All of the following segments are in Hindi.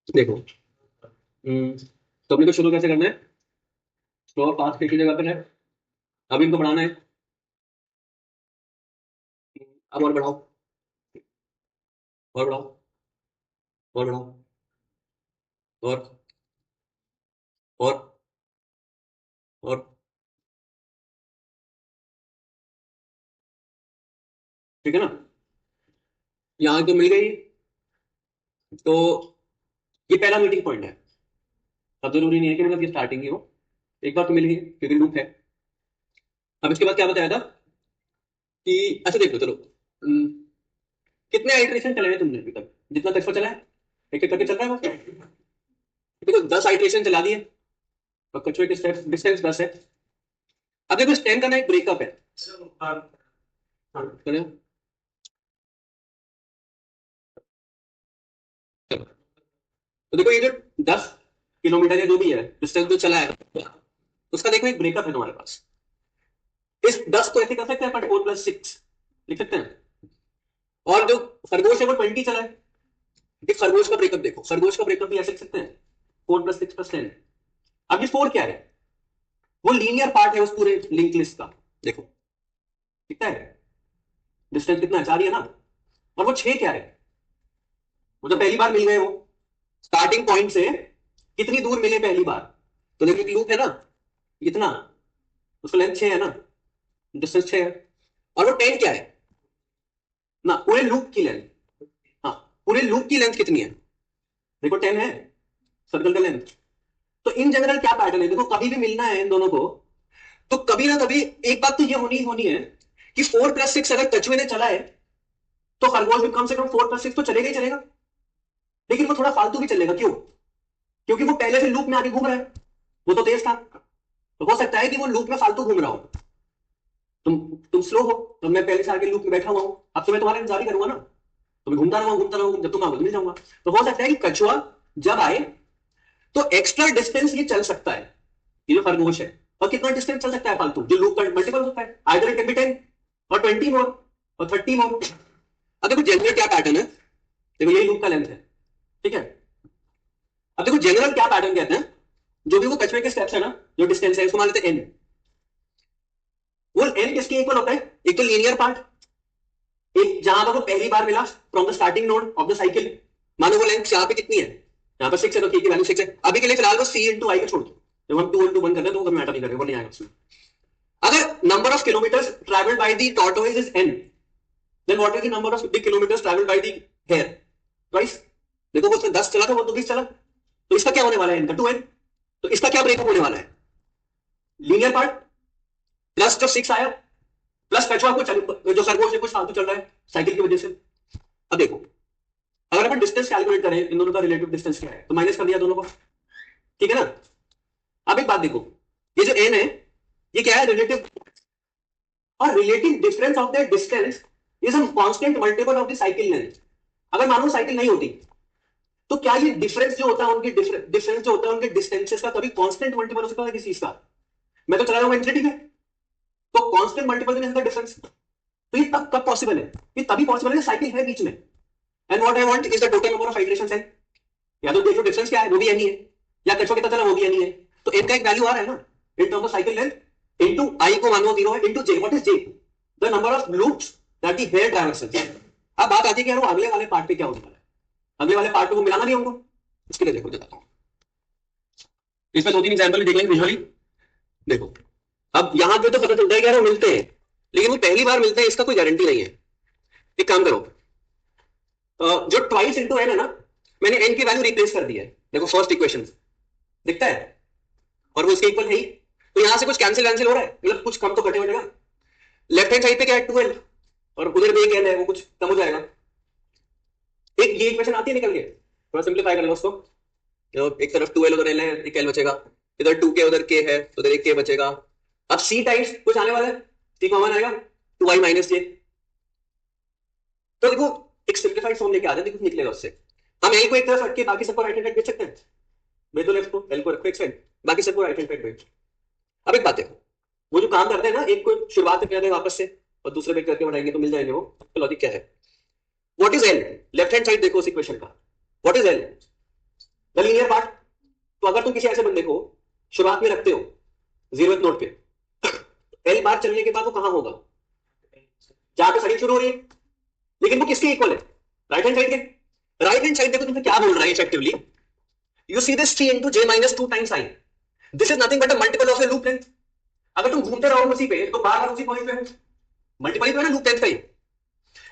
देखो। तो अपने को शुरू कैसे करना है? स्लो फास्ट एक ही जगह पर है। अब इनको बढ़ाना है। अब और बढ़ाओ, और बढ़ाओ, और बढ़ाओ, और और और ठीक है ना? यहाँ तो मिल गई। तो ये पहला मीटिंग पॉइंट है। अब जरूरी नहीं है कि मतलब ये स्टार्टिंग ही हो। एक बार तो मिल गई क्योंकि लूप है। अब इसके बाद क्या बताया था कि अच्छा देखो चलो। हम्म, कितने आइट्रेशन चले हैं तुमने अभी तक? जितना तक चला है एक एक करके चल रहा है बस। देखो 10 आइट्रेशन चला दिए और कछुए के स्टेप डिस्टेंस 10 है। अब देखो स्टेम का ना एक ब्रेकअप है। हाँ, चलो। तो देखो ये जो 10 किलोमीटर या जो भी है डिस्टेंस जो चला है उसका देखो एक ब्रेकअप है तुम्हारे पास। इस 10 को ऐसे कर सकते हैं अपन 4+6 लिख सकते हैं। और जो खरगोश है वो 20 चला है। एक खरगोश का ब्रेकअप देखो, खरगोश का ब्रेकअप भी ऐसे लिख सकते हैं 4+6+10। अब ये 4 क्या है? वो लीनियर पार्ट है उस पूरे लिंक लिस्ट का। देखो कितना है? डिस्टेंस कितना है? 4 ही है ना? और वो 6 क्या है? वो जो पहली बार मिल गए वो स्टार्टिंग पॉइंट से कितनी दूर मिले पहली बार। तो देखो एक लूप है ना, इतना, उसका लेंथ 6 है ना, डिस्टेंस 6 है। और वो 10 क्या है ना, पूरे लूप की लेंथ। हाँ, पूरे लूप की लेंथ कितनी है? देखो 10 है सर्कल का लेंथ। तो इन जनरल क्या पैटर्न है? देखो कभी भी मिलना है इन दोनों को तो कभी ना कभी एक बात तो ये होनी ही होनी है कि 4+6 अगर कछुए ने चला है तो खरगोश भी कम से कम 4+6 तो चलेगा ही चलेगा। लेकिन वो थोड़ा फालतू भी चलेगा, क्यों? क्योंकि वो पहले से लूप में आगे घूम रहा है, वो तो तेज था। तो हो सकता है कि वो लूप में फालतू घूम रहा हो। तुम स्लो हो तो मैं पहले से आगे लूप में बैठा हुआ हूं। अब तो मैं तुम्हारा इंतजार ही करूंगा ना। तो मैं घूमता रहूंगा जब तुम आओगे तो मिल जाऊंगा। तो हो सकता है कि कछुआ जब आए तो एक्स्ट्रा डिस्टेंस ये चल सकता है, ये जो खरगोश है। और कितना डिस्टेंस चल सकता है फालतू जो लूप का मल्टीपल होता है? आइदर इट कैन बी 10 और 20 मोर और 30 मोर। अब देखो जनरल क्या पैटर्न है। देखो यही लूप का लेंथ है, ठीक है? अब देखो जनरल क्या पैटर्न कहते हैं। जो भी वो कछुए के स्टेप्स है ना, जो डिस्टेंस है उसको मान लेते हैं n। वो n किसके इक्वल होता है? एक तो लीनियर पार्ट, एक जहां पर वो पहली बार मिला from the starting node of the cycle. मानो वो लेंथ यहाँ पे कितनी है? यहाँ पर 6 है तो k की वैल्यू 6 है। अभी के लिए फिलहाल बस c इंटू आई का छोड़ दो। जब हम 2 into 1 करते हैं तो वो मैटर नहीं करेगा, वो नहीं आएगा उसमें। अगर number of kilometre travelled by the tortoise is n, then what is the number of the kilometre travelled by the hare? Twice. देखो वो उसमें 10 चला था, वो तो 20 चला। तो इसका क्या होने वाला है? n का 2n। तो इसका क्या ब्रेकअप होने वाला है? लीनियर पार्ट प्लस जो 6 आया प्लस कछुआ को जो खरगोश है कुछ फालतू चल रहा है साइकिल की वजह से। अब देखो अगर अपन डिस्टेंस कैलकुलेट करें इन दोनों का रिलेटिव डिस्टेंस क्या है तो माइनस कर दिया दोनों को, ठीक है ना? अब एक बात देखो, ये जो एन है ये क्या है? रिलेटिव। और relative difference of the distance is a constant multiple of the cycle length. अगर मानो साइकिल नहीं होती तो क्या ये डिफरेंस जो होता है उनके डिफरेंस जो होता है उनके डिस्टेंसेस का कभी कांस्टेंट मल्टीपल हो सकता है किसी चीज का? मैं तो चला रहा हूं इंफिनिटी में, तो कांस्टेंट मल्टीपल नहीं डिफरेंस। तो ये तब कब पॉसिबल है? ये तभी पॉसिबल है साइकिल है बीच में। And what I want is the total number of iterations है। या तो देखो डिफरेंस क्या है, वो भी एन ही है। या कछुआ कितना चला, वो भी एन ही है। तो एन का एक वैल्यू आ रहा है ना in terms of cycle length into I को मानो 0 है into J. What is J? The number of loops that the hare traverses. अब बात आती है कि यार वो अगले वाले पार्ट पे क्या होने वाला है। अगले वाले पार्ट को मिलाना भी होगा। इसके लिए देखो बताता हूँ। इसमें 2-3 एग्जांपल देख लेंगे विजुअली। देखो अब यहां पे तो पता चलता है कि यार वो मिलते हैं, लेकिन वो पहली बार मिलते हैं इसका कोई गारंटी नहीं है। एक काम करो, जो ट्वाइस इंटू एन है ना, मैंने एन की वैल्यू रिप्लेस कर दी है। देखो फर्स्ट इक्वेशन दिखता है और वो उसके इक्वल है ही। तो यहां से कुछ कैंसिल वैंसिल हो रहा है, मतलब कुछ कम तो घटे हो जाएगा। लेफ्ट हैंड साइड पे क्या है? 12 और उधर भी एक एन है, वो कुछ कम हो जाएगा। एक ये इक्वेशन आती है निकल के, थोड़ा सिंप्लीफाई कर लो उसको। एक तरफ 2l उधर l है, एक l बचेगा। इधर 2k उधर k है, उधर एक k बचेगा। अब c टाइम्स कुछ आने वाला है, c कॉमन आएगा 2i माइनस j। तो देखो एक सिंप्लीफाइड फॉर्म लेके आ जाते, कुछ निकलेगा उससे। हम l को एक तरफ रख के बाकी सबको राइट हैंड साइड भेज सकते हैं। भेज दो लेफ्ट को, l को रखो एक साइड, बाकी सबको राइट हैंड साइड भेज। अब एक बात देखो, वो जो काम करते हैं ना, एक को शुरुआत में करते हैं वापस से और दूसरे पे करके बढ़ाएंगे तो मिल जाएंगे वो। लॉजिक क्या है? What is L? Left hand side देखो उस इक्वेशन का। What is L? The linear part. तो अगर तुम किसी ऐसे बंदे को शुरुआत में रखते हो 0th नोड पे, एल बार चलने के बाद वो कहां होगा, जाके साइड शुरू हो रही है, लेकिन वो किसके इक्वल है, राइट हैंड साइड के। राइट हैंड साइड देखो तुमसे क्या बोल रहा है effectively, you see this T into J minus 2 times I, this is nothing but a multiple of A loop length. अगर तुम घूमते रहो उसी पे तो बार बार उसी पॉइंट पे हो, मल्टीपल तो है ना लूप लेंथ का ही।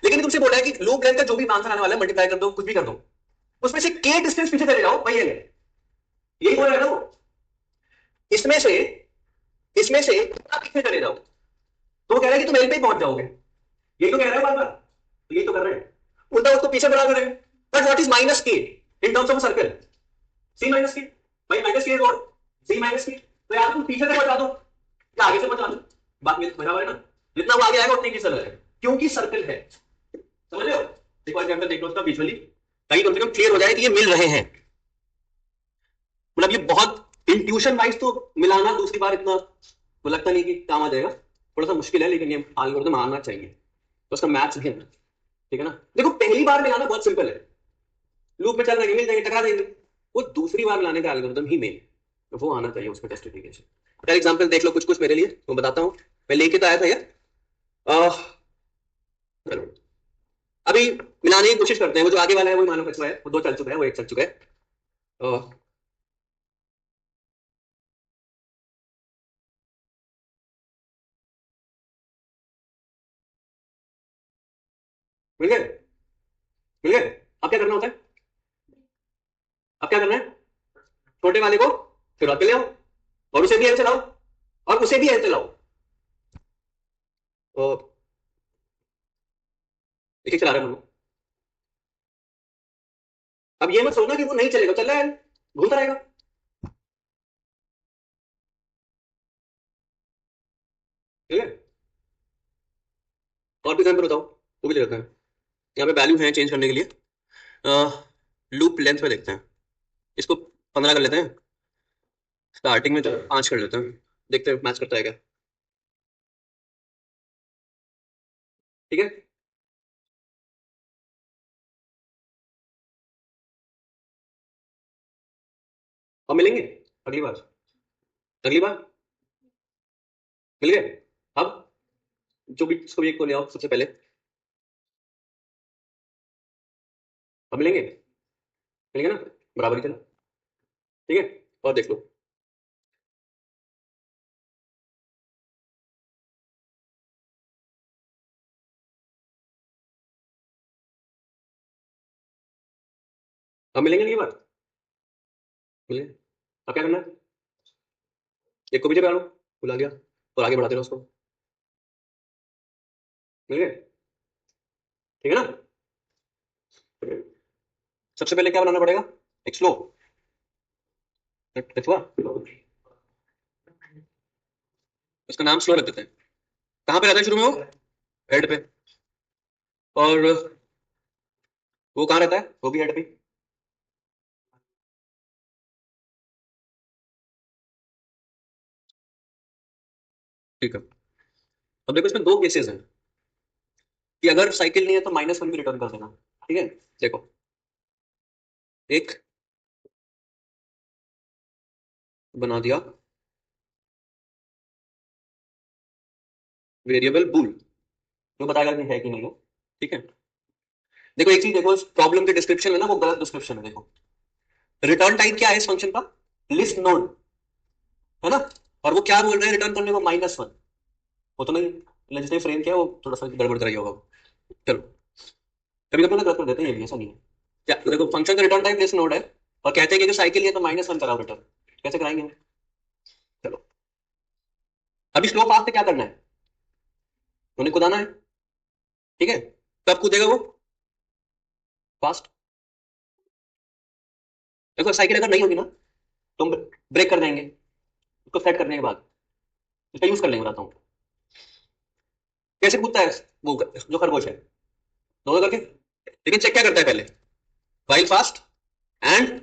लेकिन तुमसे बोला है कि लूप लेंथ का जो भी आंसर आने वाला है मल्टीप्लाई कर दो, कुछ भी कर दो, उसमें से के डिस्टेंस पीछे चले जाओ, वही है, यही बोल रहा है ना वो। इसमें से आप पीछे चले जाओ तो वो कह रहा है कि तुम एल पे ही पहुंच जाओगे, यही तो कह रहा है बार बार, तो यही तो कर रहे हैं, उल्टा उसको पीछे बढ़ा कर रहे हैं। But what is minus K in terms of circle, C minus K, भाई माइनस के और सी माइनस के, तो यार तुम पीछे से बचा दो या आगे से बचा दो, बात में बराबर है ना, जितना वो आगे आएगा उतनी की सर्कल है, क्योंकि सर्कल है, समझ रहे हो। एक और एग्जांपल देख लो उसका विजुअली, ताकि कम से कम क्लियर हो जाए कि ये मिल रहे हैं। मतलब ये बहुत इंट्यूशन वाइज तो मिलाना दूसरी बार इतना वो लगता नहीं कि काम आ जाएगा, थोड़ा सा मुश्किल है, लेकिन ये एल्गोरिथम आना चाहिए, तो उसका मैथ्स भी है, ठीक है ना। देखो पहली बार मिलाना बहुत सिंपल है, लूप में चल रहे मिल जाएंगे, टकरा देंगे। वो दूसरी बार मिलाने का एल्गोरिथम ही मेन, वो आना चाहिए उसका जस्टिफिकेशन। फॉर एग्जांपल देख लो कुछ कुछ मेरे लिए, मैं बताता हूँ, मैं लेके तो आया था यार। चलो अभी मिलाने की कोशिश करते हैं, वो जो आगे वाला है वो मानो कचरा है, वो 2 चल चुका है, वो 1 चल चुका है। मिल गए, मिल गए। अब क्या करना होता है, अब क्या करना है, छोटे वाले को शुरुआत पे ले आओ, और उसे भी एल चलाओ, और उसे भी एल चलाओ, और एक एक चला रहे हैं हम लोग। अब ये मत सोचना कि वो नहीं चलेगा, चल रहा है, घूमता रहेगा, ठीक है। और भी एग्जाम्पल बताओ, वो भी देखते हैं। यहाँ पे वैल्यू है चेंज करने के लिए, लूप लेंथ में देखते हैं, इसको 15 कर लेते हैं, स्टार्टिंग में 5 कर लेते हैं, देखते हैं मैच करता है क्या, ठीक है। और मिलेंगे अगली बार, अगली बार मिल गए। अब जो भी इसको भी एक को ले आओ सबसे पहले, अब मिलेंगे, मिलेंगे ना, बराबर ही चला, ठीक है। और देख लो, अब मिलेंगे अगली बार, मिलेंगे। अब क्या करना है, एक को पीछे बैठो, बुला लिया, और आगे बढ़ाते रहो उसको, मिल गए, ठीक है ना। सबसे पहले क्या बनाना पड़ेगा, एक स्लो, हुआ, उसका नाम स्लो रख देते हैं। कहाँ पे रहता है शुरू में वो, हेड पे, और वो कहाँ रहता है, वो भी हेड पे, ठीक है। अब देखो इसमें 2 केसेस हैं, कि अगर साइकिल नहीं है तो -1 भी रिटर्न कर देना, ठीक है। देखो एक बना दिया वेरिएबल बूल, जो बताएगा कि है कि नहीं है, ठीक है। देखो एक चीज देखो, इस प्रॉब्लम के डिस्क्रिप्शन में ना वो गलत डिस्क्रिप्शन है, देखो रिटर्न टाइप क्या है इस फंक्शन का, लिस्ट नोड, है ना, और वो क्या बोल रहे हैं रिटर्न करने को, -1, वो तो नहीं, जिसने फ्रेम किया वो थोड़ा सा गड़बड़ कराई होगा। चलो कभी कभी ना गलत कर देते हैं, ये भी ऐसा नहीं है। क्या देखो फंक्शन का रिटर्न टाइप लिस्ट नोड है, और कहते हैं कि साइकिल है तो -1 कराओ रिटर्न, कैसे कराएंगे हम? चलो अभी स्लो पाथ से क्या करना है, उन्हें कुदाना है, ठीक है। कब कूदेगा वो, फास्ट, देखो साइकिल अगर नहीं होगी ना तो हम ब्रेक कर देंगे, उसको सेट करने के बाद इसका यूज कर लेंगे, बताता हूँ कैसे कूदता है वो जो खरगोश है, दोनों करके। लेकिन चेक क्या करता है पहले, वाइल फास्ट एंड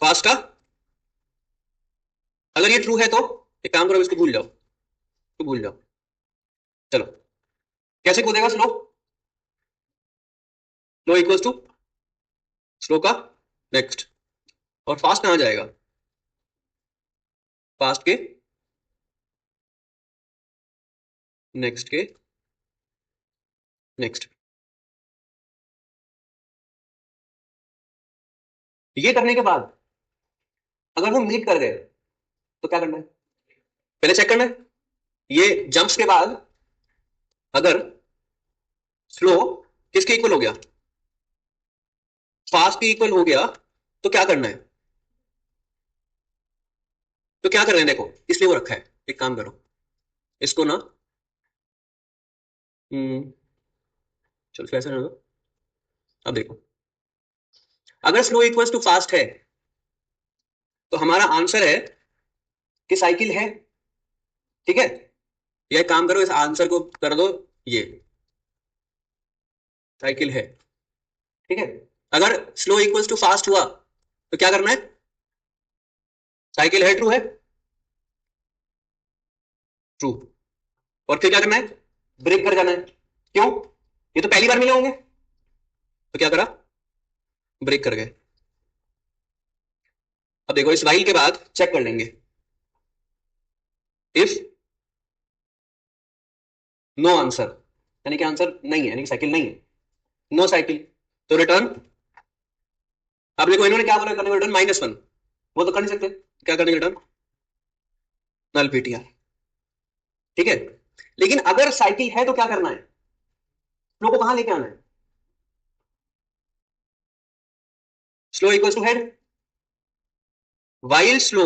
फास्ट का, अगर ये ट्रू है तो एक काम करो, इसको भूल जाओ, इसको भूल जाओ। चलो कैसे कूदेगा slow, slow equals to slow का नेक्स्ट, और फास्ट कहाँ जाएगा? फास्ट के नेक्स्ट के नेक्स्ट। ये करने के बाद अगर वो मीट कर गए तो क्या करना है? पहले चेक करना है ये जंप्स के बाद अगर स्लो किसके इक्वल हो गया, फास्ट के इक्वल हो गया, तो क्या करना है? तो क्या कर रहे हैं देखो, इसलिए वो रखा है। एक काम करो, इसको ना चल फिर ऐसा ना दो। अब देखो, अगर स्लो इक्वल्स टू फास्ट है तो हमारा आंसर है कि साइकिल है। ठीक है, यह काम करो, इस आंसर को कर दो ये, साइकिल है। ठीक है, अगर स्लो इक्वल्स टू फास्ट हुआ तो क्या करना है? साइकिल है, ट्रू है, ट्रू। और फिर क्या करना है? ब्रेक कर जाना है। क्यों? ये तो पहली बार मिले होंगे, तो क्या करा? ब्रेक कर गए। अब देखो, इस वाइल के बाद चेक कर लेंगे, इफ नो आंसर, यानी कि आंसर नहीं है, यानी कि साइकिल नहीं है, नो साइकिल, तो रिटर्न। अब देखो इन्होंने क्या बोला करने को, रिटर्न -1, वो तो कर नहीं सकते, क्या करने रिटर्न? नल पीटीआर। ठीक है, लेकिन अगर साइकिल है तो क्या करना है? फ्लो को कहां लेके आना है? Slow equals to head, while slow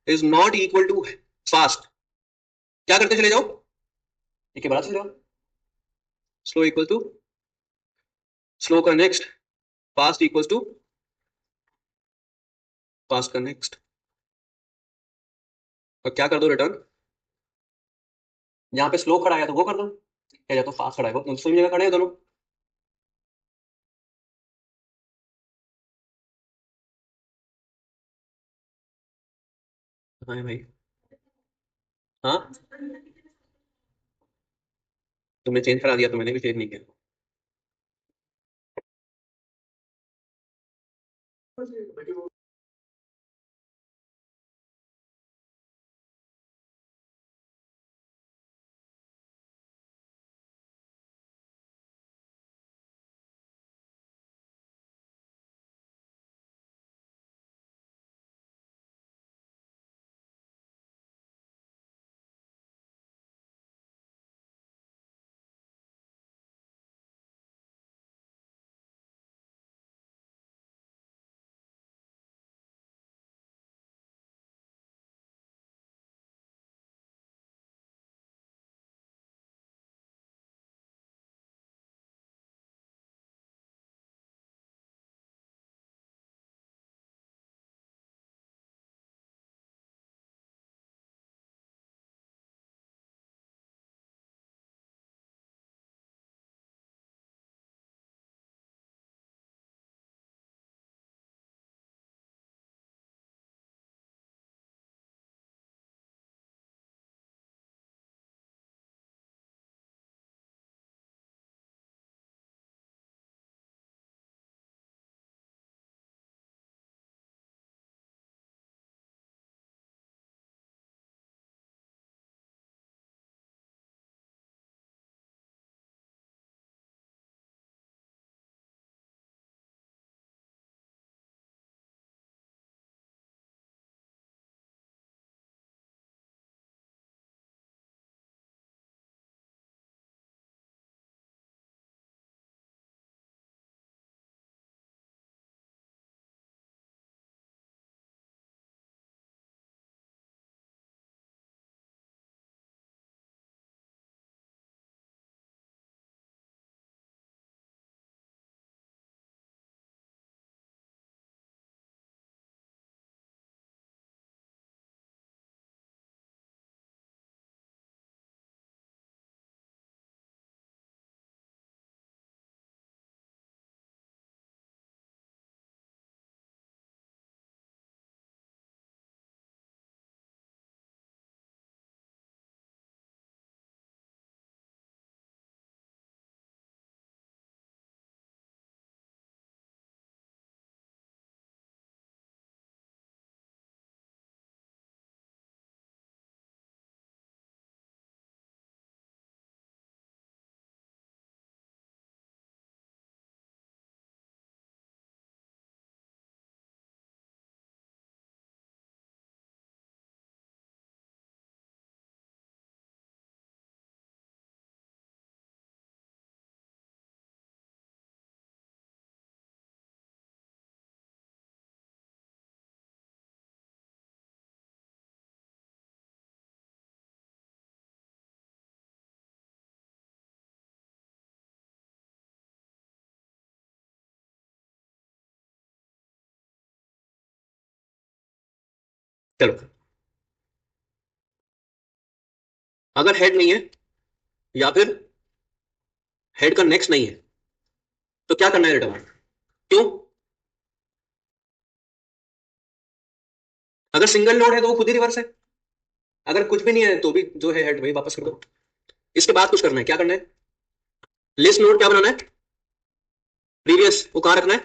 is not equal to fast, क्या करते चले जाओ, एक बड़ा चले जाओ, स्लो इक्वल टू स्लो का next, fast equals to fast का नेक्स्ट, और क्या कर दो रिटर्न। जहां पे स्लो खड़ा है तो वो कर दो, या तो फास्ट खड़ा है वो सेम जगह खड़े हैं दोनों। हाँ भाई। हाँ, तुमने चेंज करा दिया तो मैंने भी चेंज नहीं किया। चलो, अगर हेड नहीं है या फिर हेड का नेक्स्ट नहीं है तो क्या करना है रिटर्न? क्यों? अगर सिंगल नोड है तो वो खुद ही रिवर्स है, अगर कुछ भी नहीं है तो भी जो है हेड वही वापस कर दो। इसके बाद कुछ करना है, क्या करना है? लिस्ट नोड क्या बनाना है? प्रीवियस, वो कहां रखना है?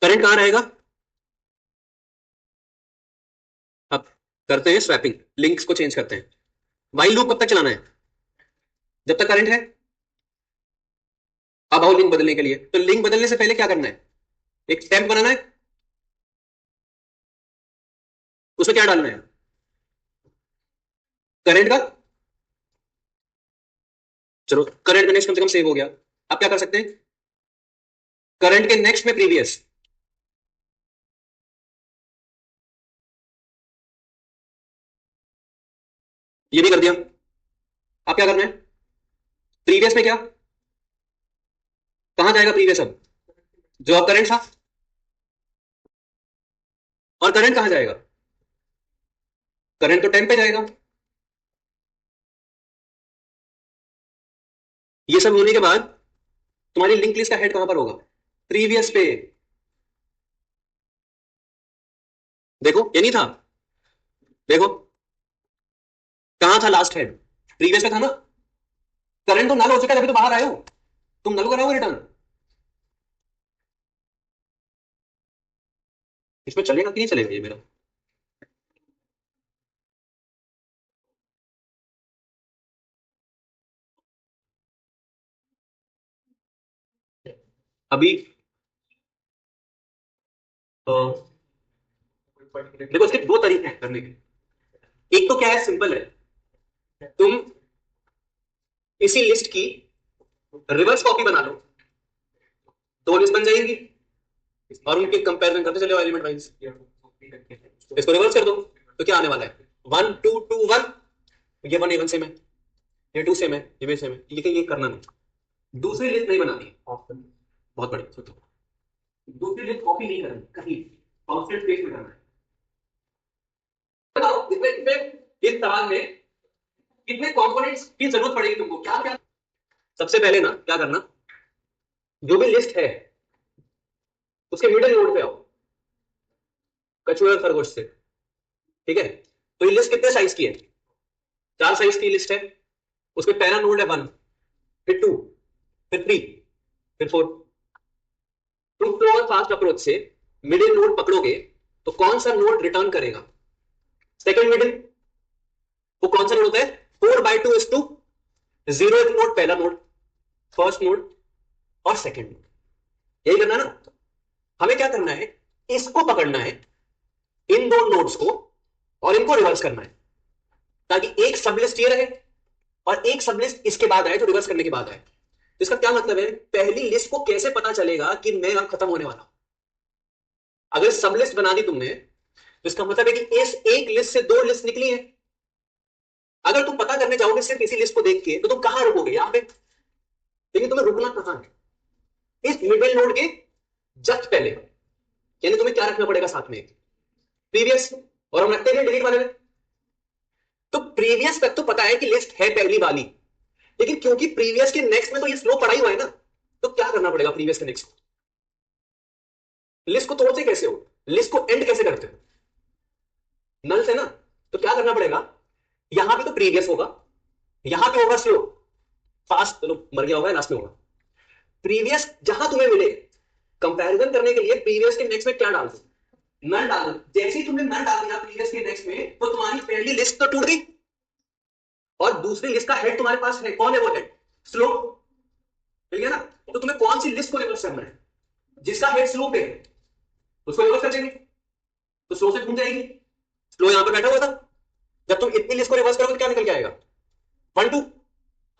करंट कहां रहेगा? अब करते हैं स्वैपिंग, लिंक्स को चेंज करते हैं। वाइल लूप कब तक चलाना है? जब तक करंट है। अब आओ लिंक बदलने के लिए, तो लिंक बदलने से पहले क्या करना है? एक टेम्प बनाना है, उसमें क्या डालना है? करंट का। चलो, करंट का नेक्स्ट कम से कम सेव हो गया। अब क्या कर सकते हैं? करंट के नेक्स्ट में प्रीवियस। ये भी कर दिया। अब क्या करना है? प्रीवियस में क्या, कहां जाएगा प्रीवियस अब? जो अब करंट था। और करंट कहां जाएगा? करंट तो टेम्प पे जाएगा। ये सब होने के बाद तुम्हारी लिंक लिस्ट का हेड कहां पर होगा? प्रीवियस पे। देखो, ये नहीं था? देखो, कहां था लास्ट हेड? प्रीवियस पे था ना? करंट तो नल हो चुका है, अभी तो बाहर आए हो। तुम नल कराओगे रिटर्न। इसमें चलेगा कि नहीं चलेगा ये मेरा? अभी अ, देखो, इसके दो तरीके हैं करने के। एक तो क्या है, सिंपल है, तुम इसी लिस्ट की रिवर्स कॉपी बना लो, दो लिस्ट बन जाएंगी और उनके कंपेरिजन करते चले एलिमेंट वाइज। इसको रिवर्स कर दो तो क्या आने वाला है? 1 2 2 1। ये 1 A 1 सेम है, ये 2 सेम है, ये भी सेम है, लेकिन ये करना नहीं। दूसरी लिस्ट नहीं बनानी ऑप्शन, बहुत बड़ी सोचो। दूसरी लिस्ट कॉपी नहीं करनी कहीं, कांस्टेंट स्पेस में करना है। बताओ इस सवाल में कितने कंपोनेंट्स की जरूरत पड़ेगी तुमको, क्या क्या? सबसे पहले ना क्या करना, जो भी लिस्ट है उसके मिडिल नोड पे आओ, कछुए और खरगोश से। ठीक है? तो ये लिस्ट कितने साइज की है? 4 साइज की लिस्ट है। उसमें पहला नोड है 1, फिर 2, फिर 3, फिर 4। तुम स्लो और फास्ट अप्रोच से मिडिल नोड पकड़ोगे तो कौन सा नोड रिटर्न करेगा? Second middle. वो कौन सा नोड होता है? 4/2 जीरो नोड पहला नोड, फर्स्ट नोड और सेकंड नोड। यही करना है ना? हमें क्या करना है, इसको पकड़ना है, इन दो नोड्स को, और इनको रिवर्स करना है, ताकि एक सबलिस्ट ये रहे और एक सबलिस्ट इसके बाद आए, जो रिवर्स करने के बाद आए। तो इसका क्या मतलब है, पहली लिस्ट को कैसे पता चलेगा कि मैं अब खत्म होने वाला? अगर सबलिस्ट बना दी तुमने तो इसका मतलब है कि इस एक लिस्ट से दो लिस्ट निकली है। अगर तुम पता करने जाओगे सिर्फ इसी लिस्ट को देख के तो तुम कहां रुकोगे? यहां पे। लेकिन तुम्हें रुकना कहां है? इस मिडिल नोड के जस्ट पहले। यानी तुम्हें क्या रखना पड़ेगा साथ में? प्रीवियस। और हम रखते हैं डिलीट वाले में। तो प्रीवियस तक तो पता है कि लिस्ट है पहली वाली, लेकिन क्योंकि प्रीवियस के नेक्स्ट में तो ये स्लो पड़ा ही हुआ है ना, तो क्या करना पड़ेगा प्रीवियस के नेक्स्ट को? लिस्ट को तोड़ते कैसे हो? लिस्ट को एंड कैसे करते हो? नल से ना। तो क्या करना पड़ेगा, यहां पे तो प्रीवियस होगा, यहां पे होगा स्लो, फास्ट चलो मर गया होगा, लास्ट में होगा प्रीवियस। जहां तुम्हें मिले, कंपैरिजन करने के लिए प्रीवियस के नेक्स्ट में क्या डाल दो? नल डाल दो। जैसे ही तुमने नल डाल दिया प्रीवियस के नेक्स्ट में, तो तुम्हारी पहली लिस्ट तो टूट गई और दूसरी लिस्ट का हेड तुम्हारे पास है। कौन है वो हेड? स्लो। ठीक है ना? तो तुम्हें कौन सी लिस्ट को रिवर्स करना है? जिसका हेड स्लो पे है उसको रिवर्स कर देंगे, तो स्लो से घूम जाएगी। स्लो यहां पर बैठा हुआ था, जब तुम इतनी लिस्ट को रिवर्स करोगे तो क्या निकल के आएगा? 1 2।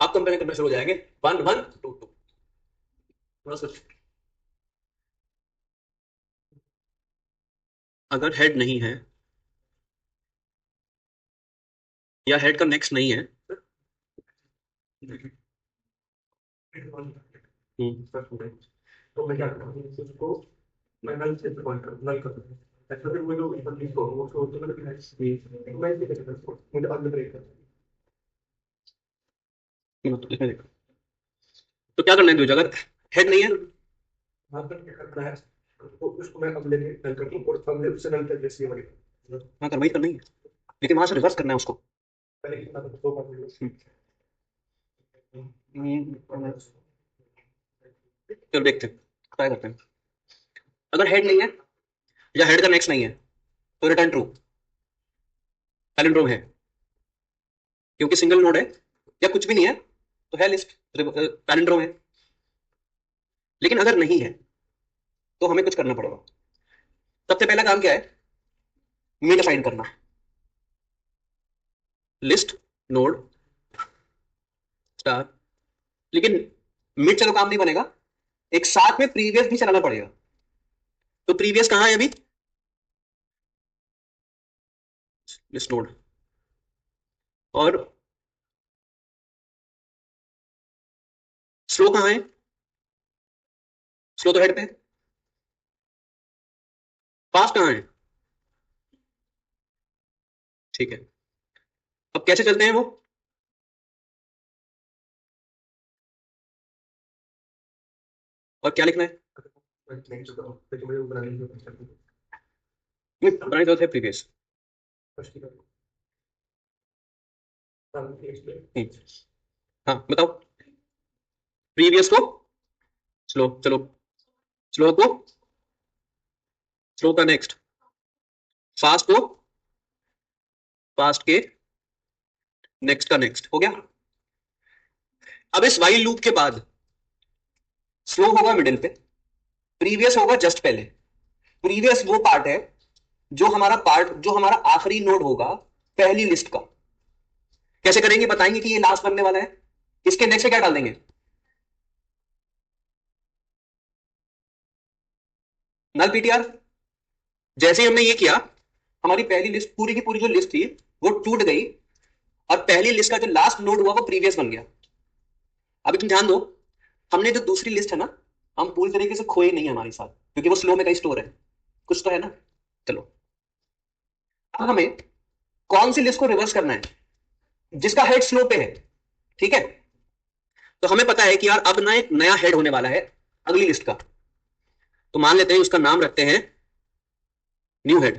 आप कंपेयर करना शुरू हो जाएंगे, 1 1 2 2। थोड़ा सोच। अगर हेड नहीं है या हेड का नेक्स्ट नहीं है। हम्म। तो मैं क्या करता हूँ उसको, मैं नल से पॉइंट कर नल कर दूँ, ऐसा फिर वो जो ऊपर लिस्ट हो वो शो तो मतलब मैं इसे करता हूँ, मुझे अंदर ब्रेक करता हूँ। इसमें देखो तो क्या करना है तुझे, अगर हेड नहीं है वहाँ पर क्या करना है, तो उसको मैं अगले में नल कर दूँ और अगले उससे नल कर जैसे वाली हाँ करवाई करना ही है, लेकिन वहां से रिवर्स करना है उसको। पहले कितना था दो बार चलो देखते हैं, ट्राई करते हैं। अगर हेड नहीं है या हेड का नेक्स्ट नहीं है तो रिटर्न ट्रू, पैलिंड्रोम है, क्योंकि सिंगल नोड है या कुछ भी नहीं है तो है लिस्ट, पैलिंड्रोम है। लेकिन अगर नहीं है तो हमें कुछ करना पड़ेगा। सबसे पहला काम क्या है, मिड फाइंड करना, लिस्ट नोड स्टार। लेकिन मिड चलो काम नहीं बनेगा, एक साथ में प्रीवियस भी चलाना पड़ेगा। तो प्रीवियस कहां है अभी, लिस्ट नोड, और स्लो कहां है, स्लो तो हेड पे है। फास्ट कहां है, ठीक है। अब कैसे चलते हैं वो, और क्या लिखना है, नहीं चुका हूँ, लेकिन मुझे वो बनाने की कोशिश करती हूँ। बनानी जरूरत है प्रीवियस। फर्स्ट की बात, हाँ, इसमें हाँ बताओ, प्रीवियस को स्लो, चलो स्लो को स्लो का नेक्स्ट, फास्ट को फास्ट के नेक्स्ट का नेक्स्ट, हो गया। अब इस वाइल लूप के बाद स्लो होगा मिडिल पे, प्रीवियस होगा जस्ट पहले। प्रीवियस वो पार्ट है जो हमारा आखिरी नोड होगा पहली लिस्ट का। कैसे करेंगे, बताएंगे कि ये लास्ट बनने वाला है, इसके नेक्स्ट से क्या डाल देंगे, नल पीटीआर। जैसे ही हमने ये किया, हमारी पहली लिस्ट पूरी की पूरी जो लिस्ट थी वो टूट गई, और पहली लिस्ट का जो लास्ट नोड हुआ वो प्रीवियस बन गया। अभी तुम ध्यान दो, हमने जो दूसरी लिस्ट है ना, हम पूरी तरीके से खोए नहीं है हमारे साथ, क्योंकि वो स्लो में कहीं स्टोर है, कुछ तो है ना। चलो, अब हमें कौन सी लिस्ट को रिवर्स करना है, जिसका हेड स्लो पे है, ठीक है। तो हमें पता है कि यार अब ना एक नया हेड होने वाला है अगली लिस्ट का, तो मान लेते हैं उसका नाम रखते हैं न्यू हेड।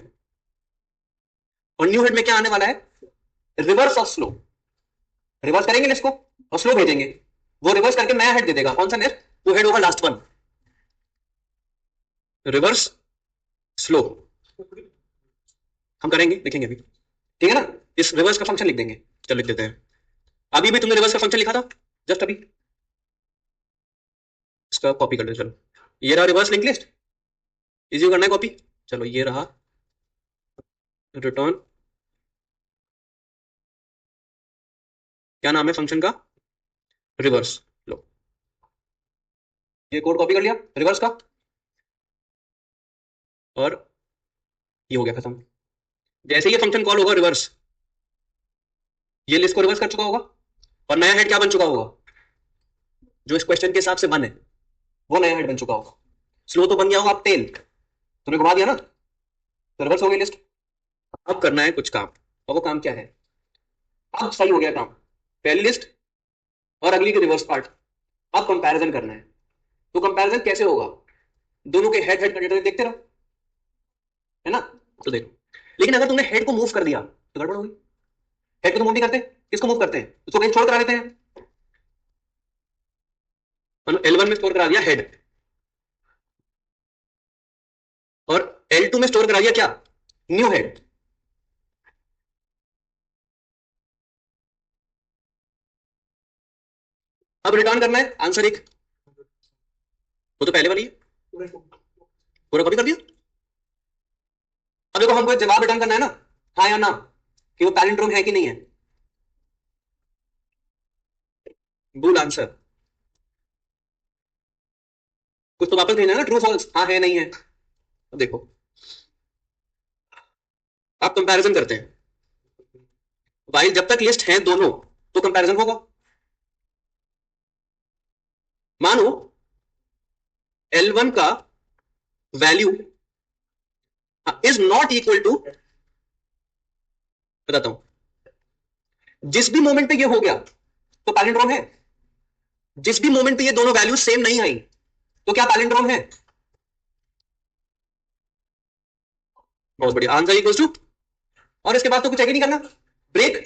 और न्यू हेड में क्या आने वाला है, रिवर्स ऑफ स्लो। रिवर्स करेंगे लिस्ट को और स्लो भेजेंगे, वो रिवर्स करके नया हेड दे देगा। कौन सा नेक्स्ट, वो हेड होगा लास्ट वन, रिवर्स स्लो। हम करेंगे, लिखेंगे अभी, ठीक है ना। इस रिवर्स का फंक्शन लिख देंगे, चलो लिख देते हैं। अभी भी तुमने रिवर्स का फंक्शन लिखा था जस्ट अभी, इसका कॉपी कर दो। चलो, ये रहा रिवर्स लिंक लिस्ट, इजी करना है कॉपी। चलो ये रहा रिटर्न, क्या नाम है फंक्शन का, रिवर्स। लो, ये कोड कॉपी कर लिया रिवर्स का, और ये हो गया खत्म। जैसे ये फंक्शन कॉल होगा रिवर्स, ये लिस्ट को रिवर्स कर चुका होगा, और नया हेड क्या बन चुका होगा, जो इस क्वेश्चन के हिसाब से वन है वो नया हेड बन चुका होगा। स्लो तो बन गया होगा, अब टेल तुमने घुमा दिया ना, तो रिवर्स हो गई लिस्ट। अब करना है कुछ काम, और वो काम क्या है, अब सही हो गया काम, पहली लिस्ट और अगली के रिवर्स पार्ट। अब कंपैरिजन करना है, तो कंपैरिजन कैसे होगा, दोनों के हेड हेड करके देखते रहो, है ना। तो देखो, लेकिन अगर तुमने हेड को मूव कर दिया तो गड़बड़ होगी। हेड को तो मूव नहीं करते, किसको मूव करते हैं, उसको कहीं छोड़ करा देते हैं। L1 में स्टोर करा दिया हेड, और L2 में स्टोर करा दिया क्या, न्यू हेड। अब रिटर्न करना है आंसर एक, वो तो पहले वाली है, पूरा कॉपी कर दिया। अब देखो हमको एक जवाब रिटर्न करना है ना, हाँ या ना, कि वो पैलिंड्रोम है कि नहीं है, बुल आंसर। कुछ तो वापस भेजना है ना, ट्रू फॉल्स, हाँ है नहीं है। अब देखो, आप कंपैरिजन करते हैं, वाइल जब तक लिस्ट है दोनों तो कंपैरिजन होगा। मानो L1 का value is not equal to, बताता हूं, जिस भी मोमेंट पे ये हो गया तो पैलिंड्रोम है, जिस भी मोमेंट पे ये दोनों वैल्यू सेम नहीं आई तो क्या पैलिंड्रोम है? बहुत बढ़िया, आंसर इक्वल्स टू, और इसके बाद तो कुछ है ही नहीं करना, ब्रेक।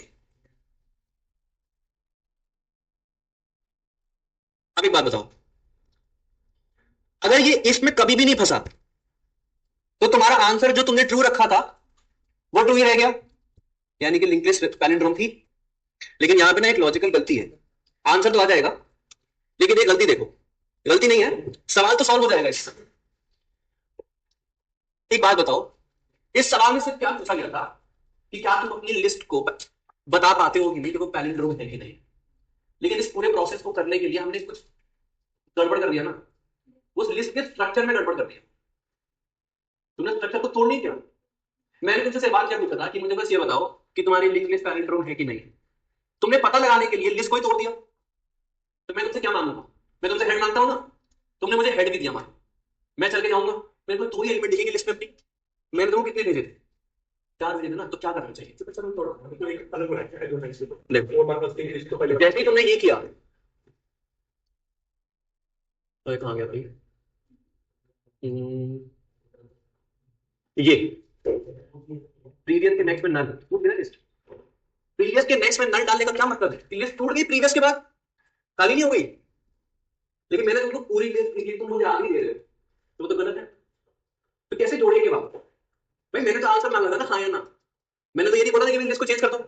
अब एक बात बताओ, अगर ये इसमें कभी भी नहीं फंसा तो तुम्हारा आंसर जो तुमने ट्रू रखा था वो ट्रू ही रह गया, यानी कि लिंकलेस पैलिंड्रोम थी। लेकिन यहां पे ना एक लॉजिकल गलती है, आंसर तो आ जाएगा लेकिन ये गलती देखो, गलती नहीं है, सवाल तो सॉल्व हो जाएगा इससे। एक बात बताओ, इस सवाल में सिर्फ क्या पूछा गया था कि क्या तुम अपनी लिस्ट को बता पाते हो कि नहीं कि वो पैलिंड्रोम है कि नहीं, लेकिन इस पूरे प्रोसेस को करने के लिए हमने कुछ गड़बड़ कर दिया ना, उस लिस्ट के स्ट्रक्चर में गड़बड़ कर दिया, तुमने स्ट्रक्चर को तोड़ नहीं किया। मैंने तुमसे सवाल क्या पूछा था कि मुझे बस ये बताओ कि तुम्हारी लिंक लिस्ट पैलिंड्रोम है कि नहीं, तुमने पता लगाने के लिए लिस्ट को ही तोड़ दिया, तो मैं तुमसे क्या मांगूंगा? मैं तुमसे हेड मांगता हूं ना, तुमने मुझे हेड भी दिया, मान मैं चल के जाऊंगा, मेरे को दो ही एलिमेंट दिखेंगे लिस्ट में अपनी, मैंने तुमको कितने भेजे थे? 4 भेजे थे ना, तो क्या करना चाहिए? तो चलो थोड़ा तो एक अलग बनाया है, जो नहीं देखो वो हमारे पास तीन लिस्ट तो पहले जैसे ही तुमने ये किया, तो कहां गया भाई, ये प्रीवियस के नेक्स्ट में नल टूट गया लिस्ट, प्रीवियस के नेक्स्ट में नल डालने का क्या मतलब है? लिस्ट टूट गई प्रीवियस के बाद, खाली नहीं हो गई, लेकिन मैंने तुमको पूरी लिस्ट दी, तुम मुझे आगे दे रहे हो, तो वो तो गलत है। तो कैसे जोड़ेंगे बात भाई? मैंने तो आंसर मांगा था ना, हाँ या ना, मैंने तो ये नहीं बोला था कि मैं लिस्ट को चेंज करता हूं,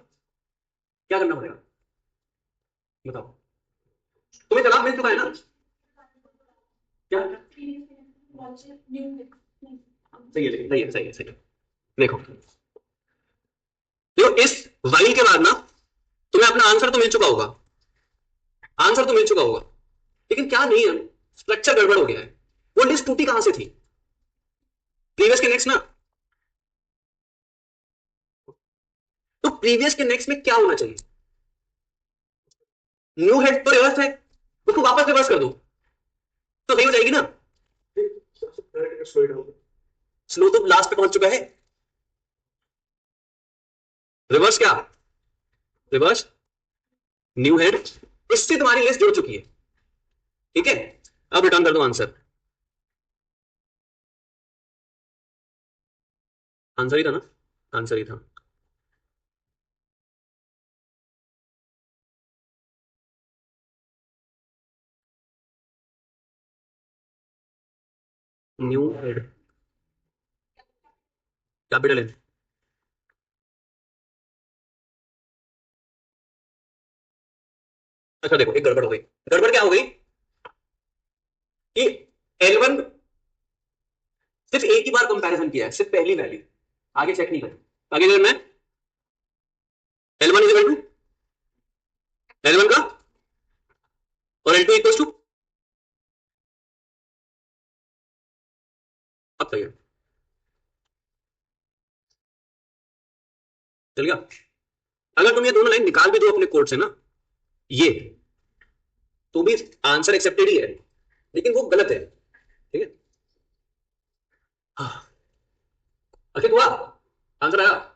क्या करना पड़ेगा बताओ? तुम्हें जवाब मिल चुका है ना? क्या सही है, सही है, सही है, सही है। देखो देखो, इस वाइल के बाद ना तुम्हें अपना आंसर तो मिल चुका होगा, आंसर तो मिल चुका होगा, लेकिन क्या नहीं है, स्ट्रक्चर गड़बड़ हो गया है। वो लिस्ट टूटी कहां से थी? प्रीवियस के नेक्स्ट ना, तो प्रीवियस के नेक्स्ट में क्या होना चाहिए? न्यू हेड तो रिवर्स है, उसको वापस रिवर्स कर दो तो सही हो जाएगी ना। स्लो तो लास्ट पे पहुंच चुका है, रिवर्स क्या, रिवर्स न्यू हेड, इससे तुम्हारी लिस्ट जुड़ चुकी है, ठीक है। अब रिटर्न कर दो आंसर, आंसर ही था ना, आंसर ही था। न्यू हेड कैपिटल एन, अच्छा देखो एक गड़बड़ हो गई, गड़बड़ क्या हो गई कि L1 सिर्फ एक ही बार कंपैरिजन किया है, सिर्फ पहली वैल्यू, आगे चेक नहीं करें। आगे करना है L1 is equal to L1 का और L2 इक्वल टू, अब सही है, चल गया। अगर तुम ये दोनों लाइन निकाल भी दो अपने कोड से ना, ये तो भी आंसर एक्सेप्टेड ही है, लेकिन वो गलत है, ठीक है। हाँ, अच्छा हुआ, आंसर आया।